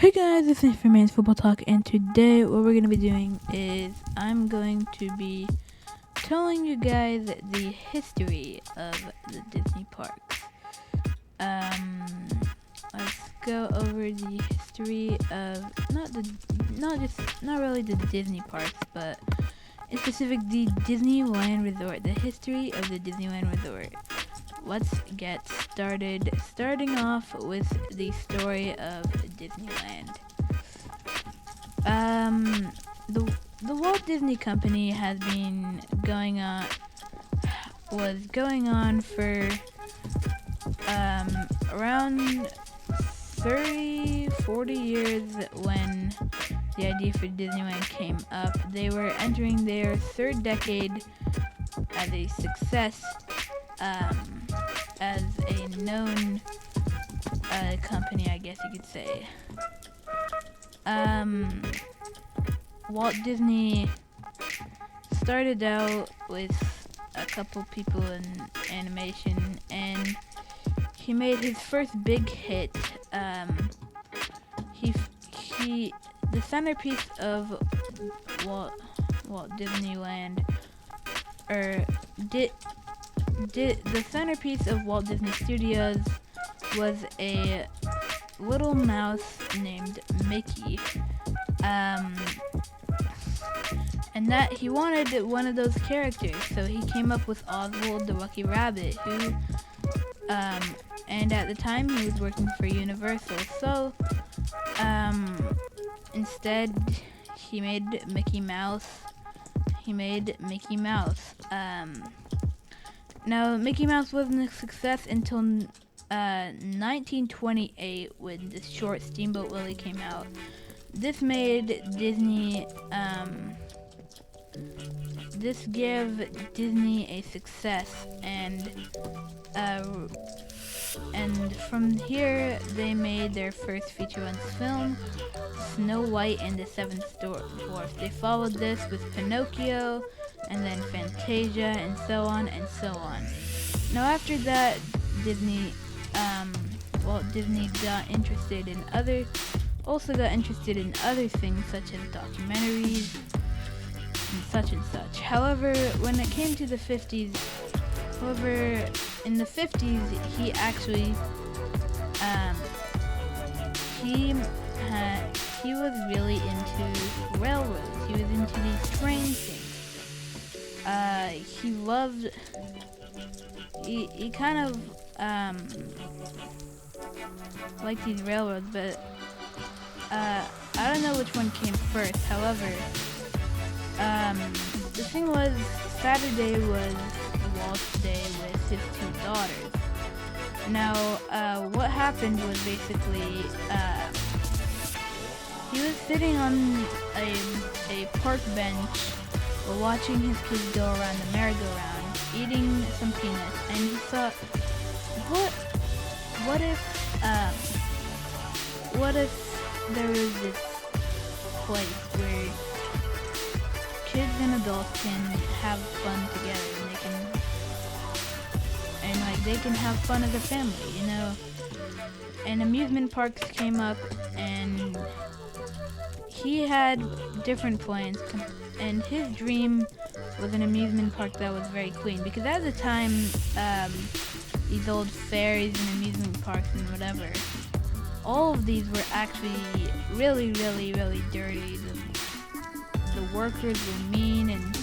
Hey guys, this is Man's Football Talk, and today what we're going to be doing is I'm going to be telling you guys the history of the Disney parks. Um, let's go over the history of not really the Disney parks, but in specific the Disneyland Resort, the history of the Disneyland Resort. Let's get started. Starting off with the story of Disneyland. The Walt Disney Company was going on for around 40 years when the idea for Disneyland came up. They were entering their third decade as a success, as a known company, I guess you could say. Walt Disney started out with a couple people in animation, and he made his first big hit. The centerpiece of Walt Disneyland, the centerpiece of Walt Disney Studios was a little mouse named Mickey. And that he wanted one of those characters, so he came up with Oswald the Lucky Rabbit, who, and at the time he was working for Universal, so, instead he made Mickey Mouse. Now Mickey Mouse wasn't a success until 1928 when the short Steamboat Willie came out. This made Disney, this gave Disney a success, and from here they made their first feature-length film, Snow White and the Seven Dwarfs. They followed this with Pinocchio, and then Fantasia, and so on and so on. Now after that, Walt Disney got interested in other things such as documentaries and such. However, when it came to the 50s, in the 50s, he actually, he was really into railroads. He was into these train things. He kind of, liked these railroads, but I don't know which one came first. However, the thing was, Saturday was Walt's day with his two daughters. Now, what happened was basically, he was sitting on a park bench watching his kids go around the merry-go-round, eating some peanuts, and he thought, what if there was this place where kids and adults can have fun together, and they can have fun as a family, and amusement parks came up, and he had different plans, and his dream was an amusement park that was very clean, because at the time, these old ferries and amusement parks and whatever, all of these were actually really, really, really dirty. The workers were mean, and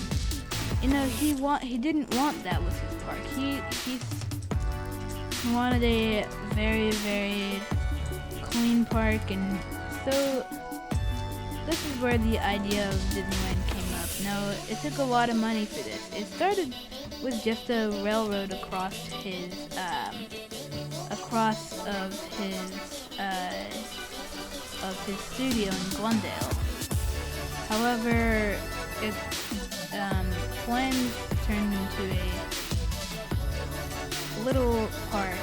he didn't want that with his park. He wanted a very, very clean park, and so this is where the idea of Disneyland came up. Now, it took a lot of money for this. It started with just a railroad across his studio in Glendale. However, plans turned into a little park,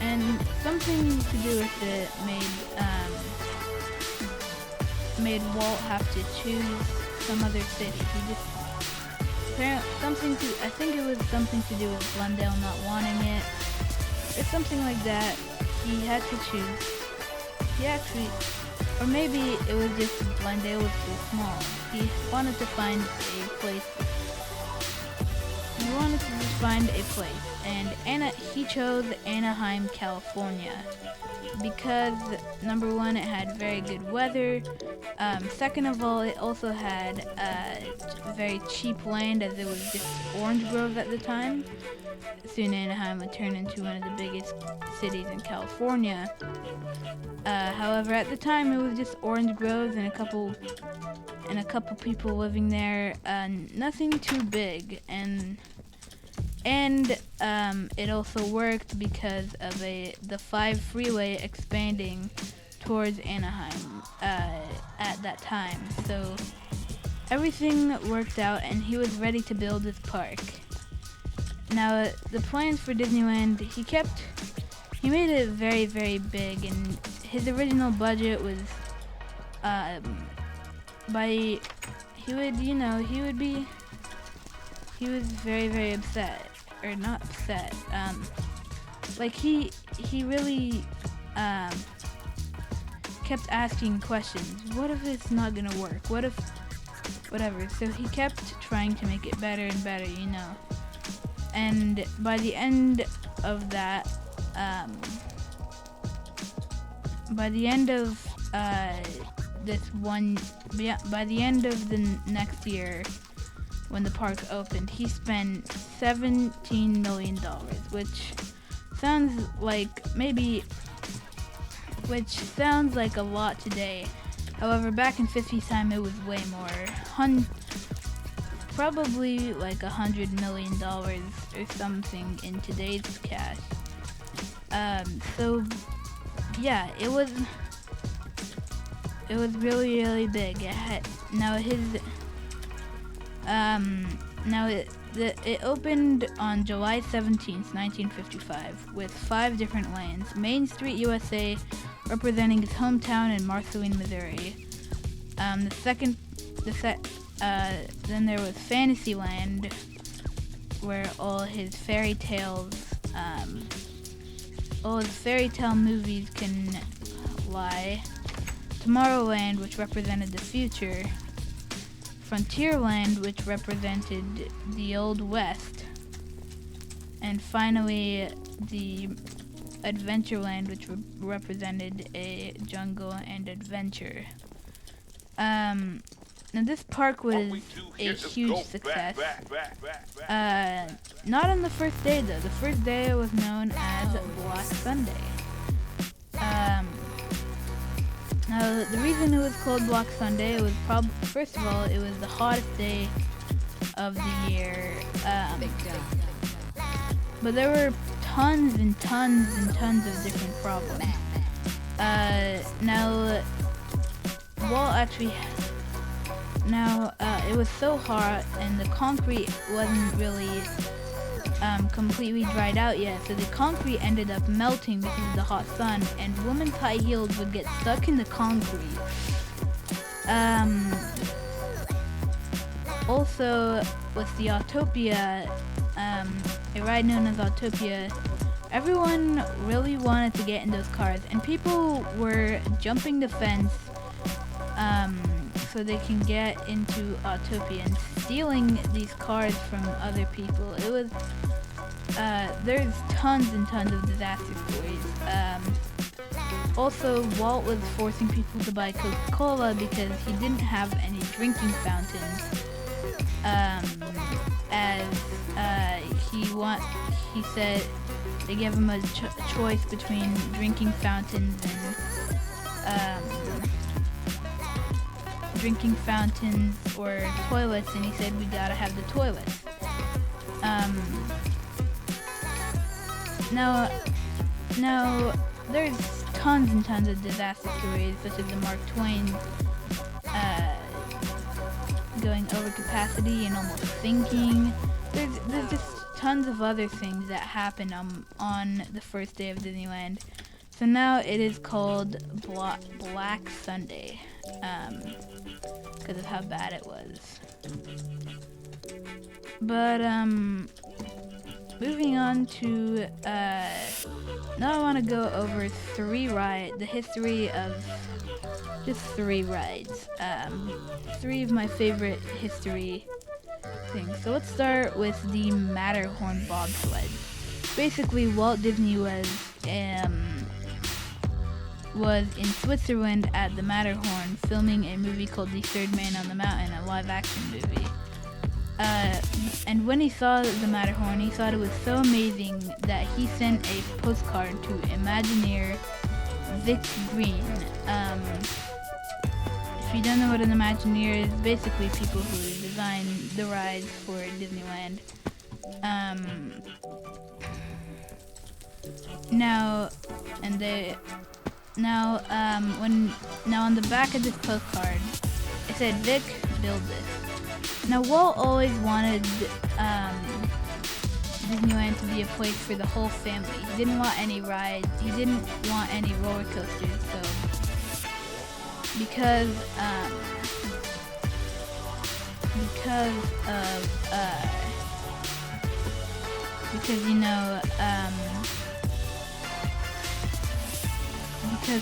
and something to do with it made Walt have to choose some other city. He just I think it was something to do with Glendale not wanting it. It's something like that. he had to choose. He actually, or maybe it was just Glendale was too small. He wanted to find a place. He wanted to just find a place, and he chose Anaheim, California, because number one, it had very good weather. Second of all, it also had very cheap land, as it was just orange groves at the time. Soon Anaheim would turn into one of the biggest cities in California. However, at the time it was just orange groves and a couple people living there. Nothing too big, and it also worked because of the 5 freeway expanding towards Anaheim at that time. So everything worked out, and he was ready to build his park. Now, the plans for Disneyland, he made it very, very big, and his original budget was, he was very, very upset, or not upset, like he really, kept asking questions. What if it's not gonna work? What if, whatever. So he kept trying to make it better and better, And by the end of that, by the end of the next year, when the park opened, he spent $17 million, which sounds like a lot today. However, back in 50s time, it was way more. Probably like $100 million or something in today's cash. So yeah, it was really, really big. It opened on July 17th, 1955, with 5 different lanes. Main Street, USA, representing his hometown in Marceline, Missouri. Then there was Fantasyland, where all his fairy tale movies can lie. Tomorrowland, which represented the future. Frontierland, which represented the Old West. And finally, the Adventureland, which represented a jungle and adventure. Now this park was a huge success. Not on the first day though. The first day was known as Black Sunday. Now the reason it was called Black Sunday, it was first of all, it was the hottest day of the year. But there were tons and tons and tons of different problems. It was so hot, and the concrete wasn't really completely dried out yet, so the concrete ended up melting because of the hot sun, and women's high heels would get stuck in the concrete. Also, with the Autopia, a ride known as Autopia, everyone really wanted to get in those cars, and people were jumping the fence so they can get into Autopia and stealing these cars from other people. It was, there's tons and tons of disaster stories. Also, Walt was forcing people to buy Coca-Cola because he didn't have any drinking fountains. He said they gave him a choice between drinking fountains or toilets, and he said we gotta have the toilets. Now there's tons and tons of disaster stories, such as the Mark Twain going over capacity and almost sinking. There's just tons of other things that happened on the first day of Disneyland. So now it is called Black Sunday, because of how bad it was. But moving on to now I want to go over the history of just 3 rides. 3 of my favorite history things. So let's start with the Matterhorn bobsled. Basically, Walt Disney was in Switzerland at the Matterhorn filming a movie called The Third Man on the Mountain, a live-action movie. And when he saw the Matterhorn, he thought it was so amazing that he sent a postcard to Imagineer Vic Green. If you don't know what an Imagineer is, basically people who design the rides for Disneyland. Now on the back of this postcard, it said, "Vic, build this." Now Walt always wanted Disneyland to be a place for the whole family. He didn't want any rides. He didn't want any roller coasters. So because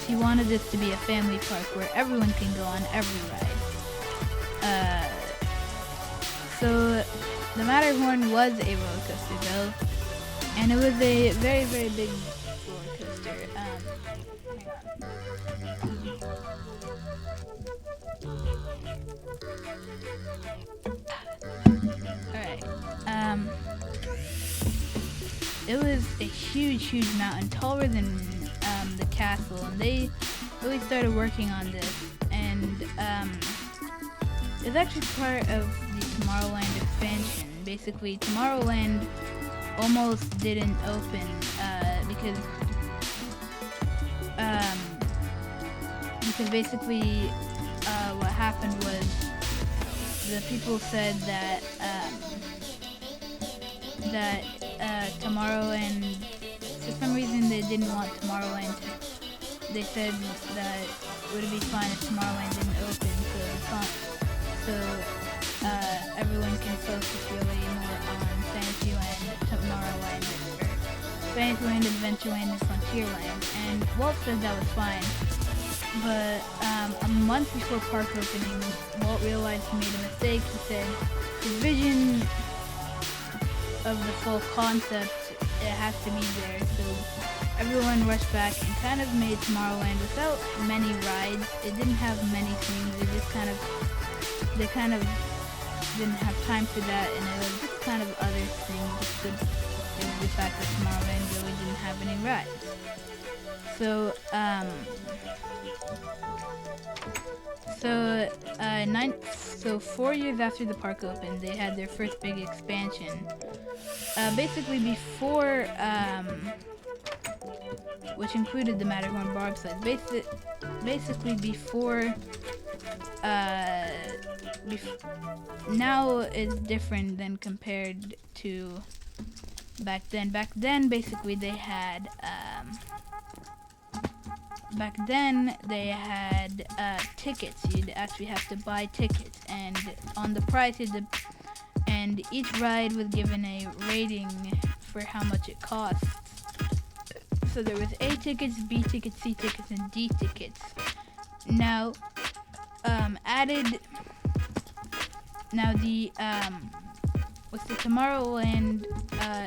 he wanted this to be a family park where everyone can go on every ride. So the Matterhorn was a roller coaster though, and it was a very, very big roller coaster. Alright. It was a huge, huge mountain, taller than the castle, and they really started working on this, and it's actually part of the Tomorrowland expansion. Basically, Tomorrowland almost didn't open because basically what happened was the people said that Tomorrowland, for some reason they didn't want Tomorrowland to, they said that it would be fine if Tomorrowland didn't open, so everyone can focus really more on Fantasyland, Tomorrowland, or Fantasyland, Adventureland, and Frontierland, and Walt said that was fine. But a month before park opening, Walt realized he made a mistake. He said his vision of the full concept, it has to be there. So everyone rushed back and kind of made Tomorrowland without many rides. It didn't have many things. They kind of didn't have time for that, and it was just kind of other things. It was the fact that Tomorrowland really didn't have any rides. So 4 years after the park opened, they had their first big expansion. Basically before, which included the Matterhorn bobsled. Basically before, now is different than compared to back then. Back then, basically they had, tickets. You'd actually have to buy tickets, and on the price, and each ride was given a rating for how much it costs. So there was A tickets, B tickets, C tickets, and D tickets. Now, with the Tomorrowland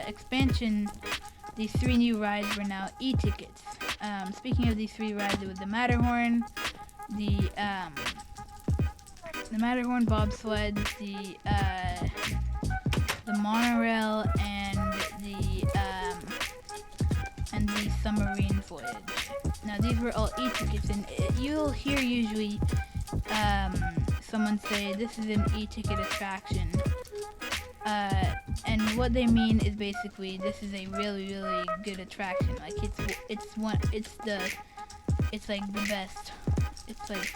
expansion, these 3 new rides were now E-tickets. Speaking of these 3 rides, it was the Matterhorn, the Matterhorn bobsled, the monorail, and the submarine voyage. Now these were all E-tickets, and you'll hear usually someone say this is an E-ticket attraction. And what they mean is basically this is a really, really good attraction. Like it's like the best. It's like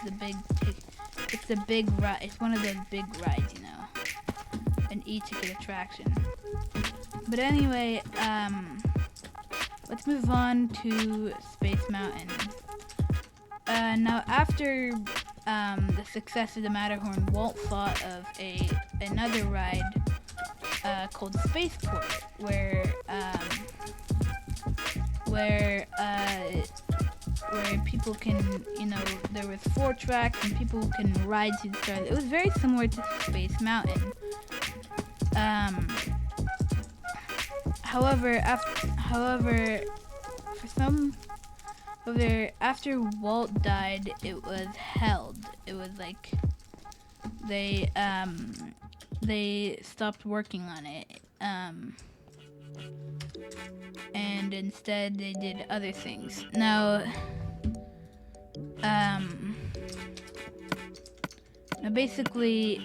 it's the big ride. It's one of those big rides, you know, an E-ticket attraction. But anyway, let's move on to Space Mountain. Now after the success of the Matterhorn, Walt thought of another ride called Spaceport, where people can, there was 4 tracks and people can ride to the stars. It was very similar to Space Mountain. However, after Walt died, it was held. It was like they stopped working on it. And instead they did other things. Now basically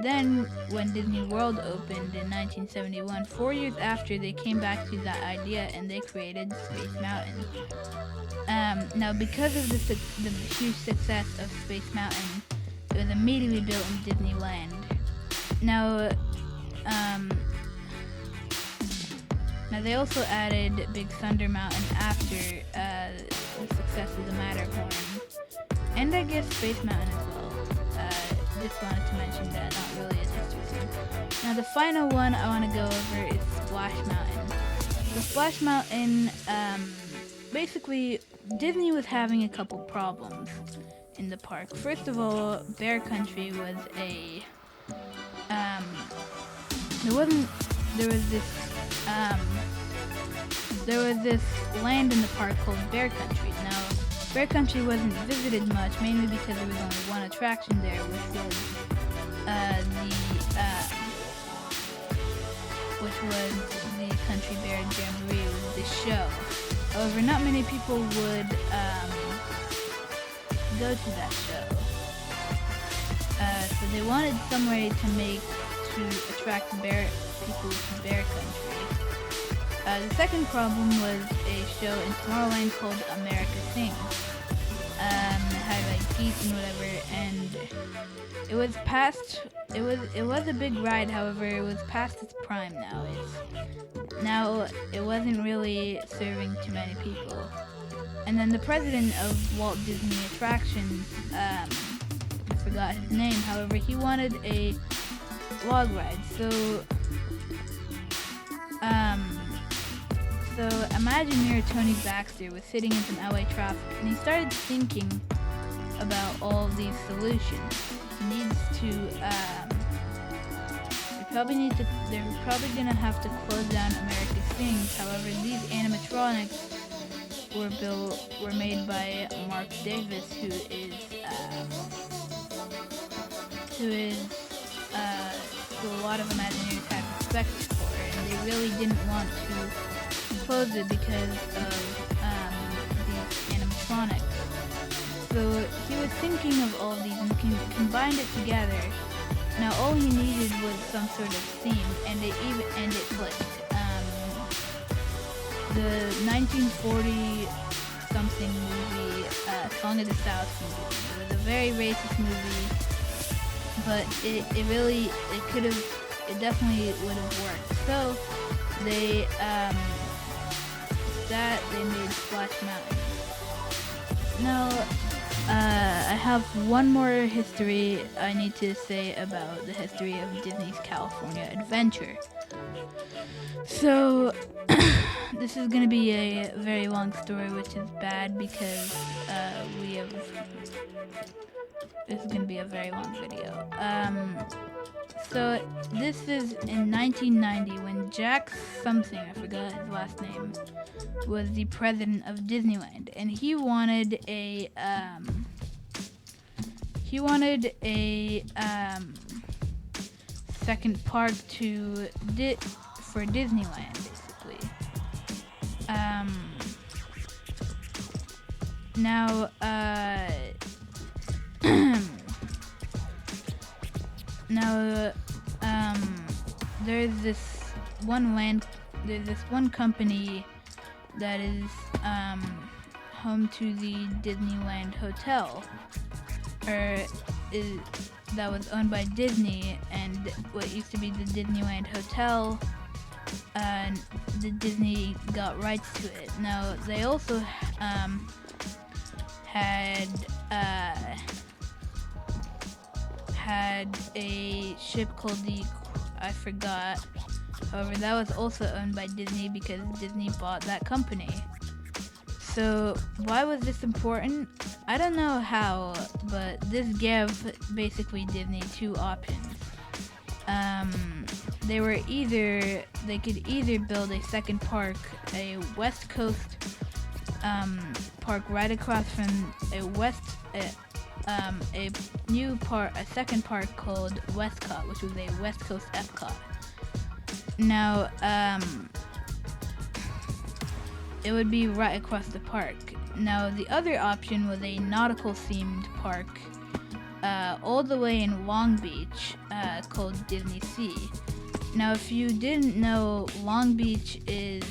then when Disney World opened in 1971, 4 years after, they came back to that idea and they created Space Mountain. Now because of the huge success of Space Mountain, it was immediately built in Disneyland. Now they also added Big Thunder Mountain after the success of the Matterhorn, and I guess Space Mountain as well. Just wanted to mention that, not really a history thing. Now the final one I want to go over is Splash Mountain. The Splash Mountain, basically Disney was having a couple problems in the park. First of all, Bear Country was there was this land in the park called Bear Country. Now, Bear Country wasn't visited much, mainly because there was only one attraction there, which was the Country Bear Jamboree, the show. However, not many people would go to that show. So they wanted some way to attract people to Bear Country. The second problem was a show in Tomorrowland called America Sings. It had like geese and whatever, and it was a big ride. However, it was past its prime now. It wasn't really serving too many people. And then the president of Walt Disney Attractions, I forgot his name. However, he wanted a log ride. So Imagineer Tony Baxter was sitting in some LA traffic, and he started thinking about all these solutions. They're probably gonna have to close down America Sings. However, these animatronics were made by Mark Davis, who a lot of Imagineers have respect for, and they really didn't want to close it because of these animatronics. So he was thinking of all these and combined it together. Now all he needed was some sort of theme, and it clicked. The 1940 something movie, Song of the South movie. It was a very racist movie, but it definitely would have worked. So they made Splash Mountain. Now, I have one more history I need to say about the history of Disney's California Adventure. So, this is going to be a very long story, which is bad because this is going to be a very long video. So this is in 1990 when Jack something, I forgot his last name, was the president of Disneyland, and he wanted a second park for Disneyland, basically. There's this one company that is home to the Disneyland Hotel, that was owned by Disney, and what used to be the Disneyland Hotel, the Disney got rights to it. Now they also had had a ship called I forgot. However, that was also owned by Disney because Disney bought that company. So why was this important? I don't know how, but this gave basically Disney two options. They could either build a second park, a West Coast park right across from a second park called Westcott, which was a West Coast Epcot. Now, it would be right across the park. Now, the other option was a nautical themed park all the way in Long Beach called Disney Sea. Now, if you didn't know, Long Beach is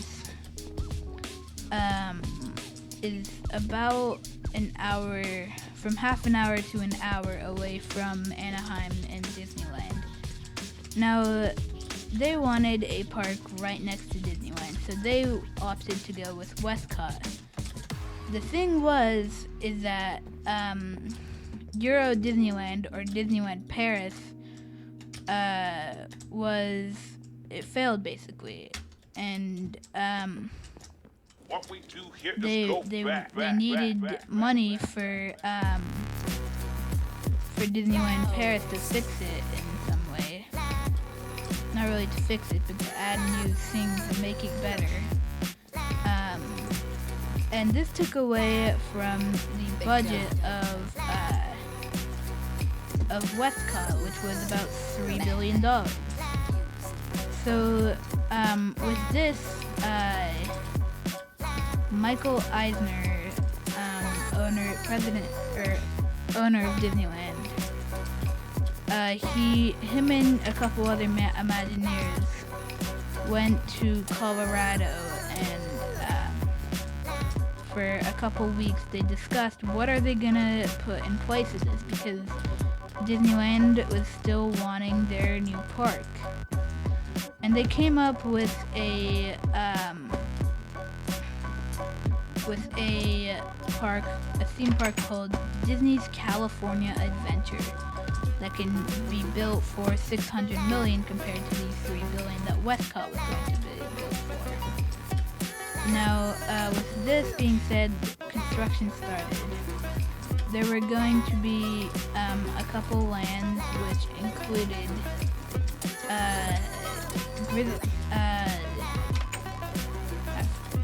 about an hour, from half an hour to an hour away from Anaheim and Disneyland. Now, they wanted a park right next to Disneyland, so they opted to go with Westcott. The thing is that Euro Disneyland, or Disneyland Paris, it failed basically, and what we do here they needed money for Disneyland Paris to fix it in some way. Not really to fix it, but to add new things and make it better. And this took away from the budget of Westcott, which was about $3 billion. So with this, Michael Eisner, owner of Disneyland, him and a couple other Imagineers went to Colorado, and for a couple weeks they discussed what are they gonna put in place of this, because Disneyland was still wanting their new park. And they came up with a theme park called Disney's California Adventure that can be built for $600 million compared to the $3 billion that Westcott was going to be built for. Now, with this being said, construction started. There were going to be a couple lands which included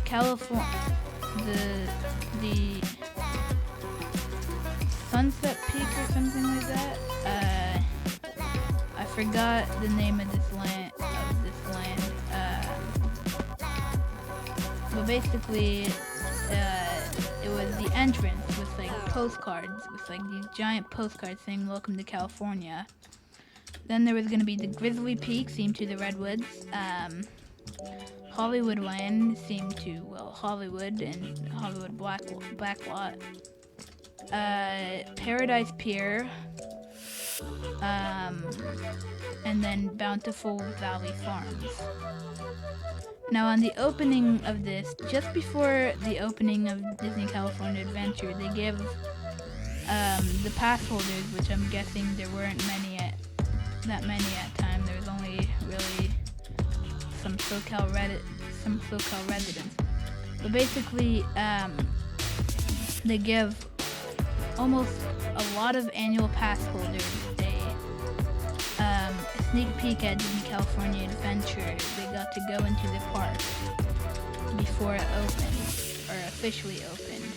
California, the Sunset Peak or something like that. I forgot the name of this land. But basically, it was the entrance with like postcards, with like these giant postcards saying "Welcome to California." Then there was going to be the Grizzly Peak, themed to the Redwoods. Hollywoodland, themed to, Hollywood and Hollywood Blacklot. Paradise Pier. And then Bountiful Valley Farms. Now, on the opening of this, just before the opening of Disney California Adventure, they gave the pass holders, which I'm guessing there weren't that many at time. There was only really some SoCal residents. But basically, they give almost a lot of annual pass holders a sneak peek at Disney California Adventure. They got to go into the park before it opened, or officially opened.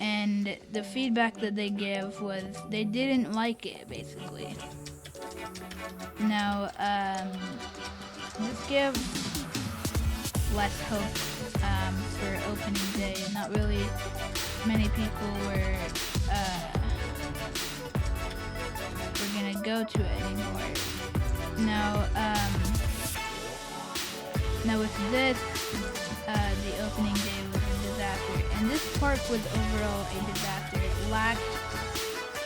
And the feedback that they give was they didn't like it, basically. Now, this gives less hope for opening day. Not really many people were gonna go to it anymore. Now with this, the opening day was a disaster, and this park was overall a disaster. It lacked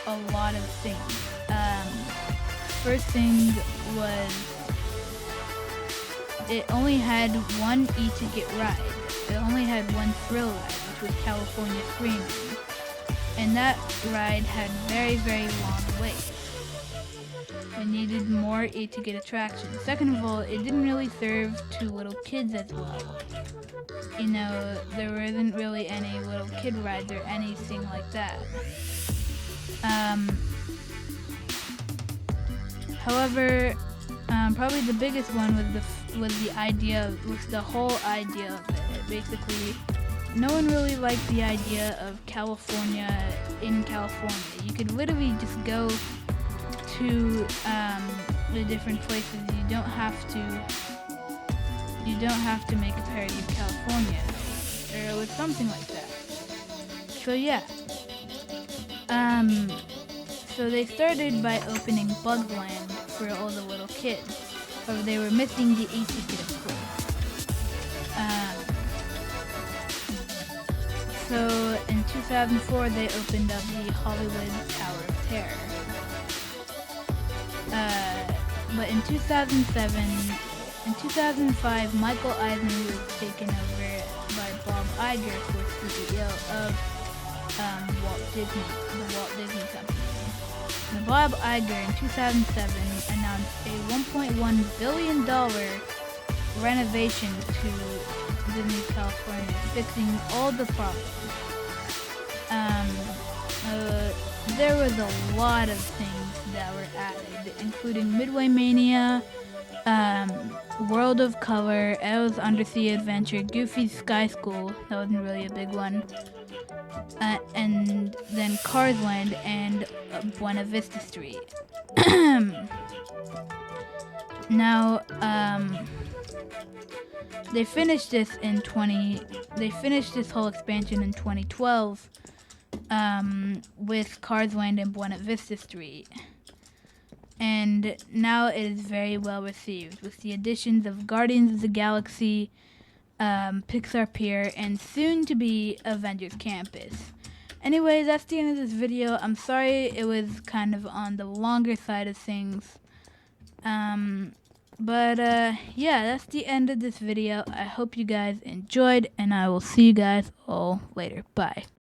a lot of things. First thing was it only had one e-ticket ride. It only had one thrill ride, which was California Screaming. And that ride had very, very long waits. It needed more A-to-get attraction. Second of all, it didn't really serve to little kids as well. You know, there wasn't really any little kid rides or anything like that. However, probably the biggest one was the whole idea of it. Basically, no one really liked the idea of California in California. You could literally just go to the different places. You don't have to make a parody of California, or it was something like that. So yeah. So they started by opening Bugs Land for all the little kids. However, they were missing the A-ticket, of course. So in 2004, they opened up the Hollywood Tower of Terror. But in 2005, Michael Eisner was taken over by Bob Iger for CEO of the Walt Disney Company. And Bob Iger in 2007 announced a $1.1 billion renovation to Disney California, fixing all the problems. There was a lot of things that were added, including Midway Mania, World of Color, Elle's Undersea Adventure, Goofy's Sky School, that wasn't really a big one, and then Cars Land and Buena Vista Street. Now, they finished this whole expansion in 2012, with Cars Land and Buena Vista Street. And now it is very well received, with the additions of Guardians of the Galaxy, Pixar Pier, and soon to be Avengers Campus. Anyway, that's the end of this video. I'm sorry it was kind of on the longer side of things. But yeah, that's the end of this video. I hope you guys enjoyed, and I will see you guys all later. Bye.